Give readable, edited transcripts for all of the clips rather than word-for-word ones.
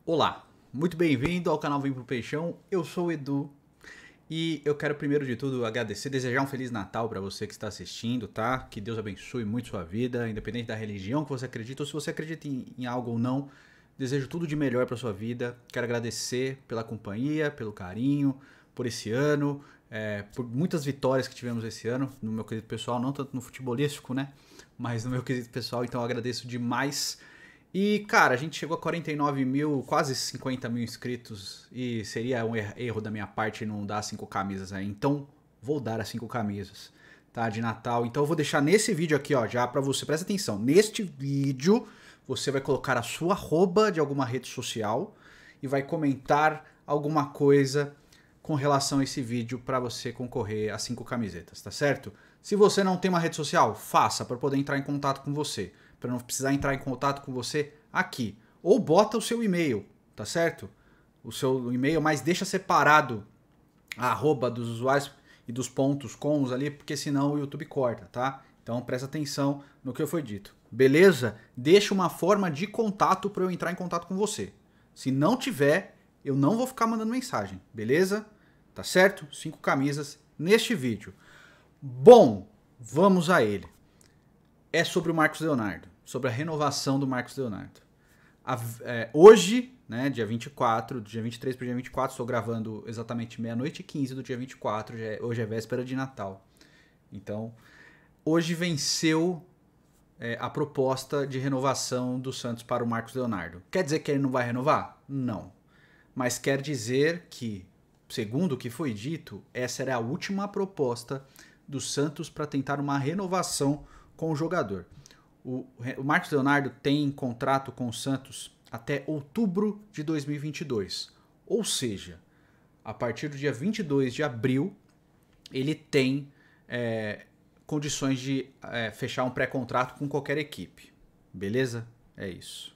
Olá, muito bem-vindo ao canal Vem Pro Peixão, eu sou o Edu e eu quero primeiro de tudo agradecer, desejar um Feliz Natal para você que está assistindo, tá? Que Deus abençoe muito sua vida, independente da religião que você acredita ou se você acredita em algo ou não, desejo tudo de melhor para sua vida, quero agradecer pela companhia, pelo carinho, por esse ano, por muitas vitórias que tivemos esse ano, no meu quesito pessoal, não tanto no futebolístico, né? Mas no meu quesito pessoal, então eu agradeço demais. E, cara, a gente chegou a 49 mil, quase 50 mil inscritos e seria um erro da minha parte não dar 5 camisas aí. Então, vou dar as 5 camisas, tá? De Natal. Então, eu vou deixar nesse vídeo aqui, ó, já pra você. Presta atenção. Neste vídeo, você vai colocar a sua arroba de alguma rede social e vai comentar alguma coisa com relação a esse vídeo para você concorrer a 5 camisetas, tá certo? Se você não tem uma rede social, faça para poder entrar em contato com você, para não precisar entrar em contato com você aqui. Ou bota o seu e-mail, tá certo? O seu e-mail, mas deixa separado a arroba dos usuários e dos pontos com os ali, porque senão o YouTube corta, tá? Então presta atenção no que foi dito. Beleza? Deixa uma forma de contato para eu entrar em contato com você. Se não tiver, eu não vou ficar mandando mensagem, beleza? Tá certo? 5 camisas neste vídeo. Bom, vamos a ele. É sobre o Marcos Leonardo, sobre a renovação do Marcos Leonardo. Hoje, né, dia 24, do dia 23 para o dia 24, estou gravando exatamente meia-noite e 15 do dia 24, hoje é véspera de Natal. Então, hoje venceu a proposta de renovação do Santos para o Marcos Leonardo. Quer dizer que ele não vai renovar? Não. Mas quer dizer que, segundo o que foi dito, essa era a última proposta do Santos para tentar uma renovação com o jogador. O Marcos Leonardo tem contrato com o Santos até outubro de 2022. Ou seja, a partir do dia 22 de abril, ele tem condições de fechar um pré-contrato com qualquer equipe. Beleza? É isso.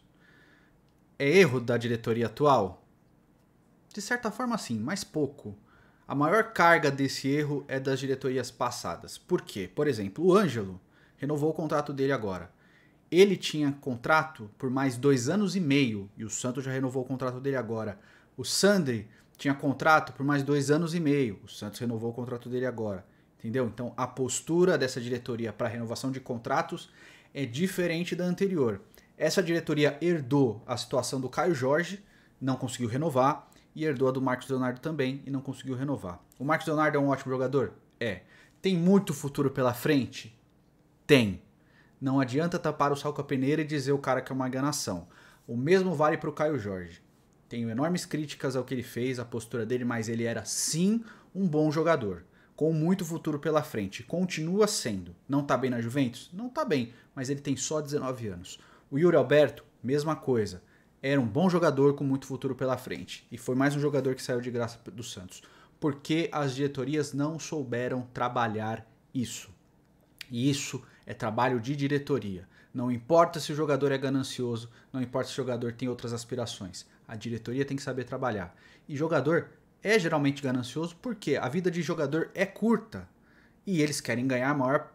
É erro da diretoria atual? De certa forma, sim, mas pouco. A maior carga desse erro é das diretorias passadas. Por quê? Por exemplo, o Ângelo renovou o contrato dele agora. Ele tinha contrato por mais 2 anos e meio e o Santos já renovou o contrato dele agora. O Sandri tinha contrato por mais 2 anos e meio, o Santos renovou o contrato dele agora. Entendeu? Então a postura dessa diretoria para renovação de contratos é diferente da anterior. Essa diretoria herdou a situação do Caio Jorge, não conseguiu renovar, e herdou a do Marcos Leonardo também e não conseguiu renovar. O Marcos Leonardo é um ótimo jogador? É. Tem muito futuro pela frente? Tem. Não adianta tapar o sal com a peneira e dizer o cara que é uma enganação. O mesmo vale para o Caio Jorge. Tenho enormes críticas ao que ele fez, a postura dele, mas ele era sim um bom jogador, com muito futuro pela frente. Continua sendo. Não tá bem na Juventus? Não tá bem, mas ele tem só 19 anos. O Yuri Alberto, mesma coisa. Era um bom jogador com muito futuro pela frente. E foi mais um jogador que saiu de graça do Santos. Porque as diretorias não souberam trabalhar isso. E isso é trabalho de diretoria. Não importa se o jogador é ganancioso, não importa se o jogador tem outras aspirações. A diretoria tem que saber trabalhar. E jogador é geralmente ganancioso porque a vida de jogador é curta. E eles querem ganhar a maior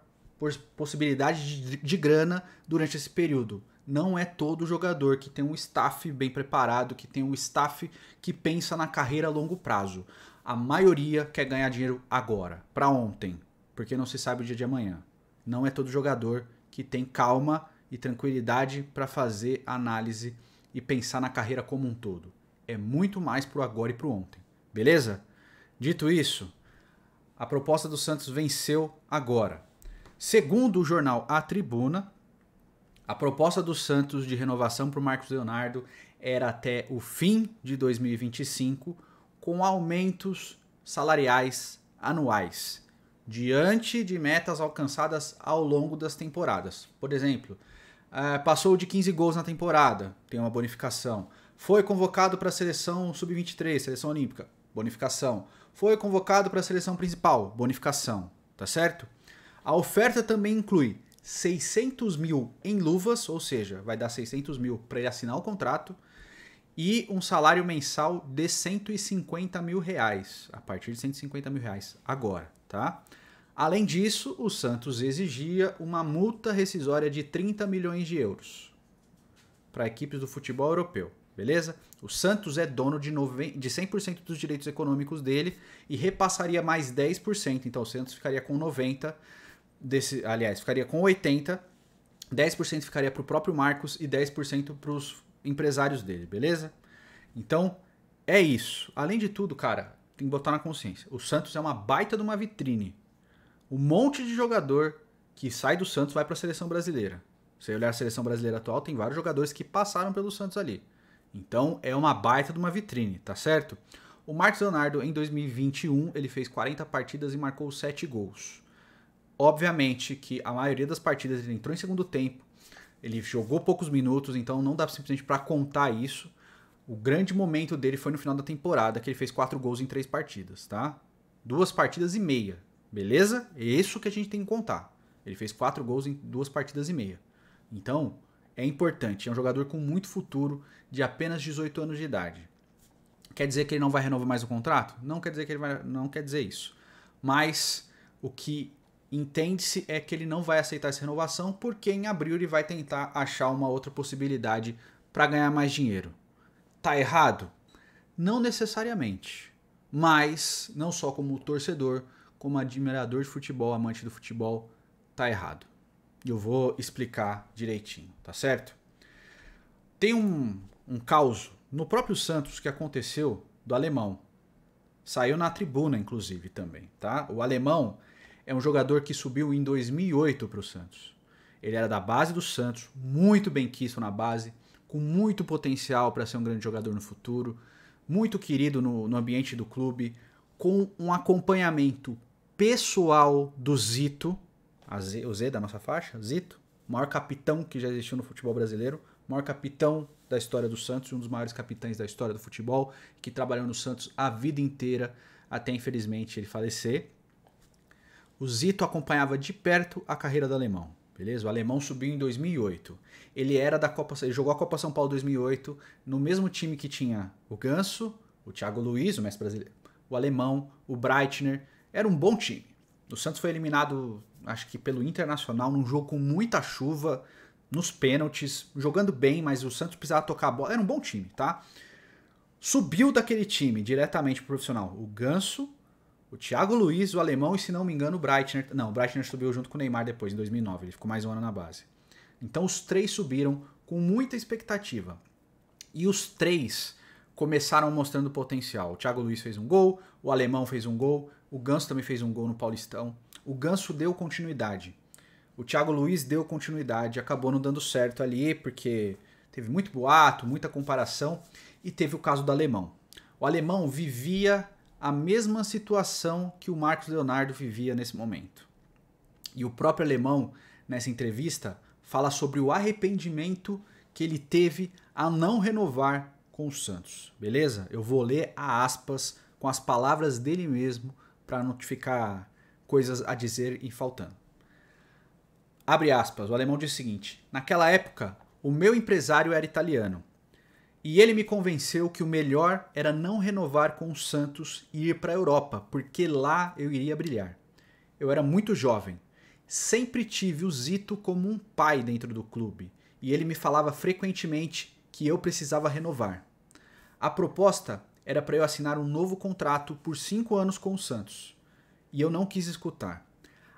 possibilidade de grana durante esse período. Não é todo jogador que tem um staff bem preparado, que tem um staff que pensa na carreira a longo prazo. A maioria quer ganhar dinheiro agora, para ontem, porque não se sabe o dia de amanhã. Não é todo jogador que tem calma e tranquilidade para fazer análise e pensar na carreira como um todo. É muito mais pro agora e pro ontem. Beleza? Dito isso, a proposta do Santos venceu agora. Segundo o jornal A Tribuna, a proposta do Santos de renovação para o Marcos Leonardo era até o fim de 2025, com aumentos salariais anuais, diante de metas alcançadas ao longo das temporadas. Por exemplo, passou de 15 gols na temporada, tem uma bonificação. Foi convocado para a seleção sub-23, seleção olímpica, bonificação. Foi convocado para a seleção principal, bonificação, tá certo? A oferta também inclui 600 mil em luvas, ou seja, vai dar 600 mil para ele assinar o contrato, e um salário mensal de 150 mil reais, a partir de 150 mil reais agora, tá? Além disso, o Santos exigia uma multa rescisória de 30 milhões de euros. para equipes do futebol europeu, beleza? O Santos é dono de 100% dos direitos econômicos dele e repassaria mais 10%, então o Santos ficaria com 90%, ficaria com 80%, 10% ficaria para o próprio Marcos e 10% para os empresários dele, beleza? Então, é isso. Além de tudo, cara, tem que botar na consciência. O Santos é uma baita de uma vitrine. Um monte de jogador que sai do Santos vai para a seleção brasileira. Se você olhar a seleção brasileira atual, tem vários jogadores que passaram pelo Santos ali. Então, é uma baita de uma vitrine, tá certo? O Marcos Leonardo, em 2021, ele fez 40 partidas e marcou 7 gols. Obviamente que a maioria das partidas ele entrou em segundo tempo, ele jogou poucos minutos, então não dá simplesmente para contar isso. O grande momento dele foi no final da temporada, que ele fez 4 gols em 3 partidas, tá? 2 partidas e meia, beleza? É isso que a gente tem que contar. Ele fez 4 gols em 2 partidas e meia. Então, é importante. É um jogador com muito futuro, de apenas 18 anos de idade. Quer dizer que ele não vai renovar mais o contrato? Não quer dizer que não quer dizer isso. Mas o que entende-se é que ele não vai aceitar essa renovação, porque em abril ele vai tentar achar uma outra possibilidade para ganhar mais dinheiro. Tá errado? Não necessariamente. Mas, não só como torcedor, como admirador de futebol, amante do futebol, tá errado. E eu vou explicar direitinho, tá certo? Tem um caos no próprio Santos que aconteceu do Alemão. Saiu na tribuna, inclusive, também, tá? O Alemão é um jogador que subiu em 2008 para o Santos. Ele era da base do Santos, muito bem quisto na base, com muito potencial para ser um grande jogador no futuro, muito querido no ambiente do clube, com um acompanhamento pessoal do Zito, o Z da nossa faixa, Zito, o maior capitão que já existiu no futebol brasileiro, o maior capitão da história do Santos, um dos maiores capitães da história do futebol, que trabalhou no Santos a vida inteira, até infelizmente ele falecer. O Zito acompanhava de perto a carreira do Alemão, beleza? O Alemão subiu em 2008. Ele jogou a Copa São Paulo 2008 no mesmo time que tinha o Ganso, o Thiago Luiz, o mestre brasileiro, o Alemão, o Breitner. Era um bom time. O Santos foi eliminado, acho que pelo Internacional, num jogo com muita chuva, nos pênaltis, jogando bem, mas o Santos precisava tocar a bola. Era um bom time, tá? Subiu daquele time diretamente pro profissional o Ganso, o Thiago Luiz, o Alemão e, se não me engano, o Breitner. Não, o Breitner subiu junto com o Neymar depois, em 2009. Ele ficou mais um ano na base. Então os 3 subiram com muita expectativa. E os 3 começaram mostrando potencial. O Thiago Luiz fez um gol, o Alemão fez um gol, o Ganso também fez um gol no Paulistão. O Ganso deu continuidade. O Thiago Luiz deu continuidade, acabou não dando certo ali, porque teve muito boato, muita comparação, e teve o caso do Alemão. O Alemão vivia a mesma situação que o Marcos Leonardo vivia nesse momento. E o próprio Alemão, nessa entrevista, fala sobre o arrependimento que ele teve a não renovar com o Santos, beleza? Eu vou ler a aspas com as palavras dele mesmo, para não ficar coisas a dizer e faltando. Abre aspas, o Alemão diz o seguinte: naquela época, o meu empresário era italiano, e ele me convenceu que o melhor era não renovar com o Santos e ir para a Europa, porque lá eu iria brilhar. Eu era muito jovem, sempre tive o Zito como um pai dentro do clube, e ele me falava frequentemente que eu precisava renovar. A proposta era para eu assinar um novo contrato por 5 anos com o Santos, e eu não quis escutar.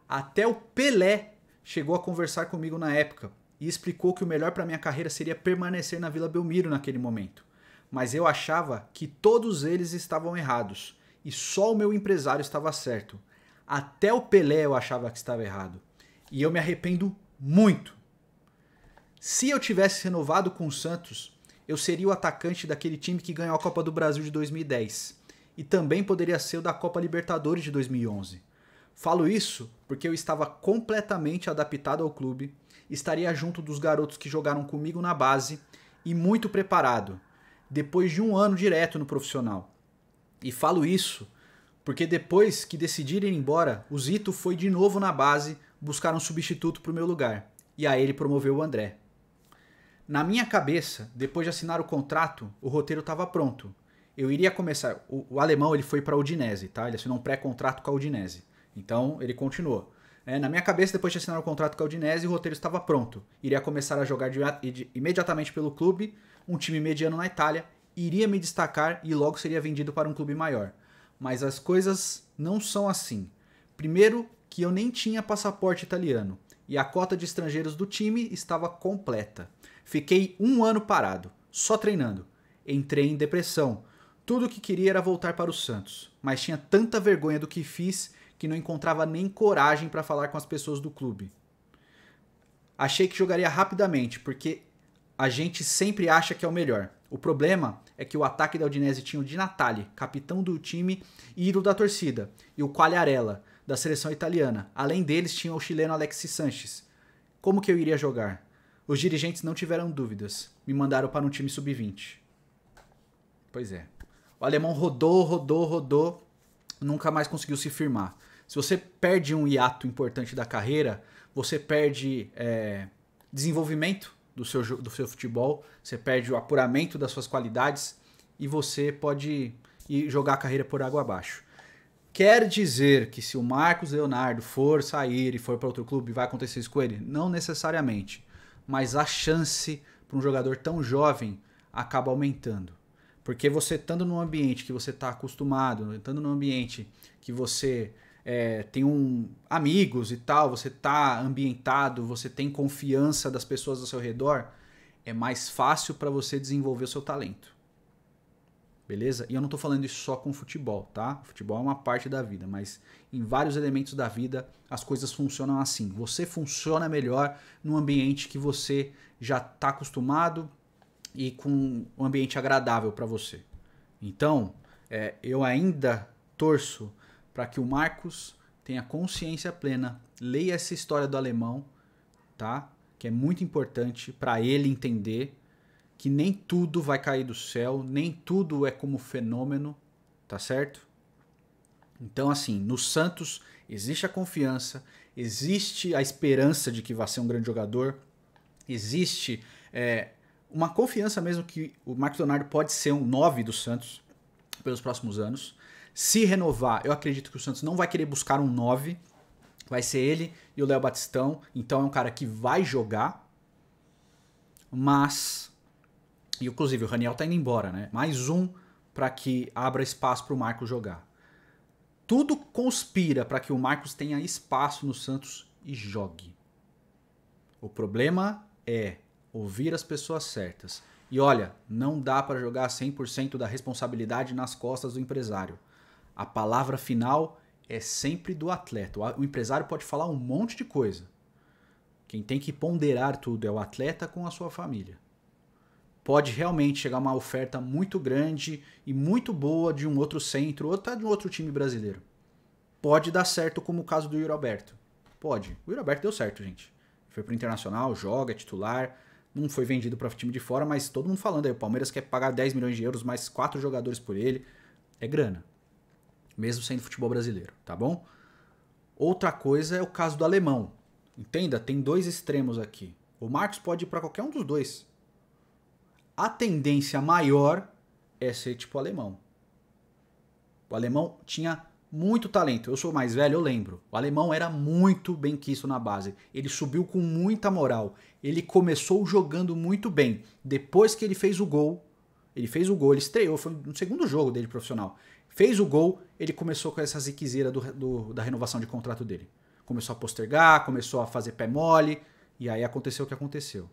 Até o Pelé chegou a conversar comigo na época e explicou que o melhor para minha carreira seria permanecer na Vila Belmiro naquele momento. Mas eu achava que todos eles estavam errados e só o meu empresário estava certo. Até o Pelé eu achava que estava errado. E eu me arrependo muito. Se eu tivesse renovado com o Santos, eu seria o atacante daquele time que ganhou a Copa do Brasil de 2010. E também poderia ser o da Copa Libertadores de 2011. Falo isso porque eu estava completamente adaptado ao clube, estaria junto dos garotos que jogaram comigo na base e muito preparado, depois de 1 ano direto no profissional. E falo isso porque depois que decidiram ir embora, o Zito foi de novo na base buscar um substituto para o meu lugar, e aí ele promoveu o André. Na minha cabeça, depois de assinar o contrato, o roteiro estava pronto. Eu iria começar... O alemão ele foi para a Udinese, tá? Ele assinou um pré-contrato com a Udinese. Então, ele continuou. Na minha cabeça, depois de assinar o contrato com a Udinese, o roteiro estava pronto. Iria começar a jogar imediatamente pelo clube, um time mediano na Itália, iria me destacar e logo seria vendido para um clube maior. Mas as coisas não são assim. Primeiro, que eu nem tinha passaporte italiano e a cota de estrangeiros do time estava completa. Fiquei 1 ano parado, só treinando. Entrei em depressão. Tudo o que queria era voltar para o Santos, mas tinha tanta vergonha do que fiz que não encontrava nem coragem para falar com as pessoas do clube. Achei que jogaria rapidamente, porque a gente sempre acha que é o melhor. O problema é que o ataque da Udinese tinha o Di Natale, capitão do time e ídolo da torcida, e o Quagliarella, da seleção italiana. Além deles, tinha o chileno Alexis Sanches. Como que eu iria jogar? Os dirigentes não tiveram dúvidas. Me mandaram para um time sub-20. Pois é. O alemão rodou, nunca mais conseguiu se firmar. Se você perde um hiato importante da carreira, você perde desenvolvimento do seu futebol, você perde o apuramento das suas qualidades e você pode ir jogar a carreira por água abaixo. Quer dizer que se o Marcos Leonardo for sair e for para outro clube, vai acontecer isso com ele? Não necessariamente. Mas a chance para um jogador tão jovem acaba aumentando. Porque você estando num ambiente que você está acostumado, estando num ambiente que você tem amigos e tal, você está ambientado, você tem confiança das pessoas ao seu redor, é mais fácil para você desenvolver o seu talento. Beleza? E eu não estou falando isso só com futebol, tá? Futebol é uma parte da vida, mas em vários elementos da vida as coisas funcionam assim. Você funciona melhor num ambiente que você já está acostumado e com um ambiente agradável para você. Então, eu ainda torço para que o Marcos tenha consciência plena, leia essa história do alemão, tá? Que é muito importante para ele entender que nem tudo vai cair do céu, nem tudo é como fenômeno, tá certo? Então, assim, no Santos existe a confiança, existe a esperança de que vai ser um grande jogador, existe uma confiança mesmo que o Marcos Leonardo pode ser um 9 do Santos pelos próximos anos. Se renovar, eu acredito que o Santos não vai querer buscar um 9, vai ser ele e o Léo Batistão, então é um cara que vai jogar, mas... E inclusive o Raniel tá indo embora, né? Mais um para que abra espaço para o Marcos jogar. Tudo conspira para que o Marcos tenha espaço no Santos e jogue. O problema é ouvir as pessoas certas. E olha, não dá para jogar 100% da responsabilidade nas costas do empresário. A palavra final é sempre do atleta. O empresário pode falar um monte de coisa. Quem tem que ponderar tudo é o atleta com a sua família. Pode realmente chegar uma oferta muito grande e muito boa de um outro centro ou até de um outro time brasileiro. Pode dar certo, como o caso do Yuri Alberto. Pode. O Yuri Alberto deu certo, gente. Foi pro Internacional, joga, é titular, não foi vendido para time de fora, mas todo mundo falando aí, o Palmeiras quer pagar 10 milhões de euros, mais 4 jogadores por ele. É grana. Mesmo sendo futebol brasileiro, tá bom? Outra coisa é o caso do alemão. Entenda, tem 2 extremos aqui. O Marcos pode ir para qualquer um dos 2. A tendência maior é ser tipo o alemão. O alemão tinha muito talento. Eu sou mais velho, eu lembro. O alemão era muito bem quisto na base. Ele subiu com muita moral. Ele começou jogando muito bem. Depois que ele fez o gol, ele estreou, foi no segundo jogo dele profissional. Fez o gol, ele começou com essa ziquezeira da renovação de contrato dele. Começou a postergar, começou a fazer pé mole, e aí aconteceu o que aconteceu.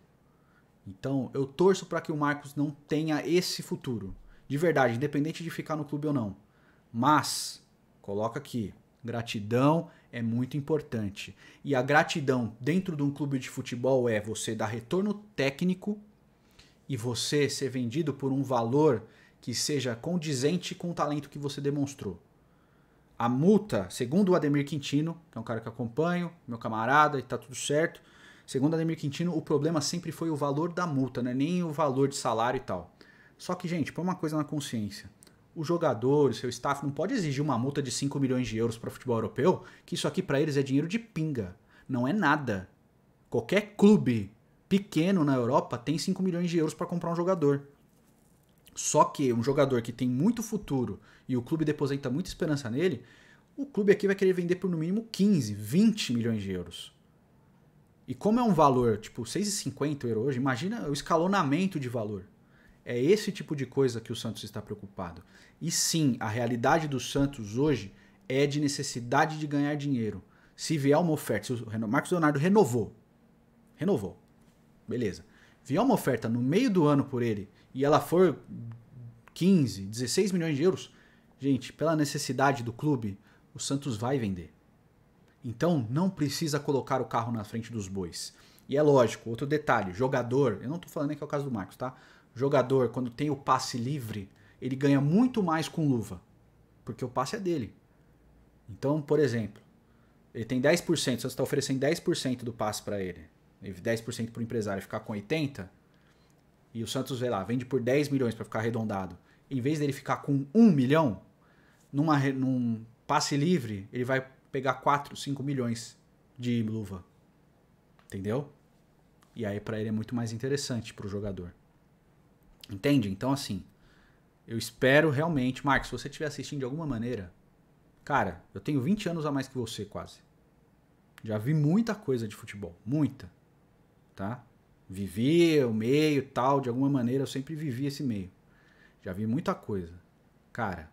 Então, eu torço para que o Marcos não tenha esse futuro. De verdade, independente de ficar no clube ou não. Mas, coloca aqui, gratidão é muito importante. E a gratidão dentro de um clube de futebol é você dar retorno técnico e você ser vendido por um valor que seja condizente com o talento que você demonstrou. A multa, segundo o Ademir Quintino, que é um cara que eu acompanho, meu camarada, e tá tudo certo, segundo Ademir Quintino, o problema sempre foi o valor da multa, né? Nem o valor de salário e tal. Só que, gente, põe uma coisa na consciência. O jogador, o seu staff, não pode exigir uma multa de 5 milhões de euros para o futebol europeu, que isso aqui para eles é dinheiro de pinga. Não é nada. Qualquer clube pequeno na Europa tem 5 milhões de euros para comprar um jogador. Só que um jogador que tem muito futuro e o clube deposita muita esperança nele, o clube aqui vai querer vender por no mínimo 15, 20 milhões de euros. E como é um valor, tipo, 6,50 euros hoje, imagina o escalonamento de valor. É esse tipo de coisa que o Santos está preocupado. E sim, a realidade do Santos hoje é de necessidade de ganhar dinheiro. Se vier uma oferta, se o Marcos Leonardo renovou, beleza. Vier uma oferta no meio do ano por ele e ela for 15, 16 milhões de euros, gente, pela necessidade do clube, o Santos vai vender. Então não precisa colocar o carro na frente dos bois. E é lógico, outro detalhe, jogador, eu não tô falando nem que é o caso do Marcos, tá? Jogador, quando tem o passe livre, ele ganha muito mais com luva, porque o passe é dele. Então, por exemplo, ele tem 10%, o Santos está oferecendo 10% do passe para ele, 10% para o empresário ficar com 80%, e o Santos, sei lá, vende por 10 milhões para ficar arredondado. Em vez dele ficar com 1 milhão, num passe livre, ele vai pegar 4, 5 milhões de luva. Entendeu? E aí para ele é muito mais interessante para o jogador. Entende? Então assim, eu espero realmente, Marcos, se você estiver assistindo de alguma maneira, cara, eu tenho 20 anos a mais que você quase. Já vi muita coisa de futebol, muita, tá? Vivi o meio e tal, de alguma maneira eu sempre vivi esse meio. Já vi muita coisa. Cara,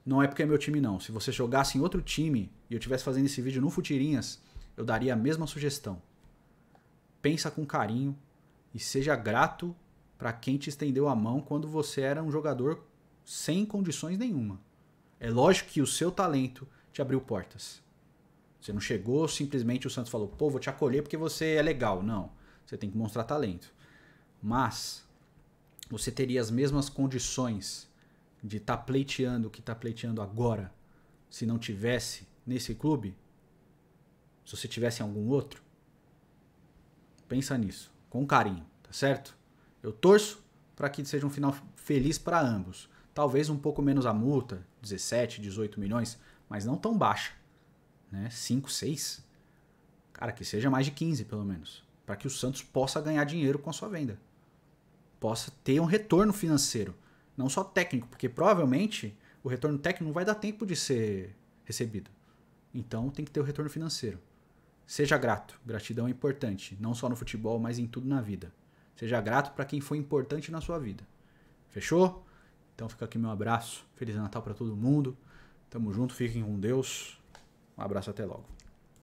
não é porque é meu time não. Se você jogasse em outro time e eu estivesse fazendo esse vídeo no Futirinhas, eu daria a mesma sugestão. Pensa com carinho e seja grato para quem te estendeu a mão quando você era um jogador sem condições nenhuma. É lógico que o seu talento te abriu portas. Você não chegou, simplesmente o Santos falou, pô, vou te acolher porque você é legal. Não, você tem que mostrar talento. Mas você teria as mesmas condições de estar pleiteando o que está pleiteando agora se não tivesse nesse clube? Se você tivesse em algum outro? Pensa nisso, com carinho, tá certo? Eu torço para que seja um final feliz para ambos. Talvez um pouco menos a multa, 17, 18 milhões, mas não tão baixa, né? 5, 6. Cara, que seja mais de 15 pelo menos, para que o Santos possa ganhar dinheiro com a sua venda. Possa ter um retorno financeiro, não só técnico, porque provavelmente o retorno técnico não vai dar tempo de ser recebido. Então tem que ter o retorno financeiro. Seja grato, gratidão é importante, não só no futebol, mas em tudo na vida. Seja grato para quem foi importante na sua vida. Fechou? Então fica aqui meu abraço. Feliz Natal para todo mundo. Tamo junto, fiquem com Deus. Um abraço, até logo.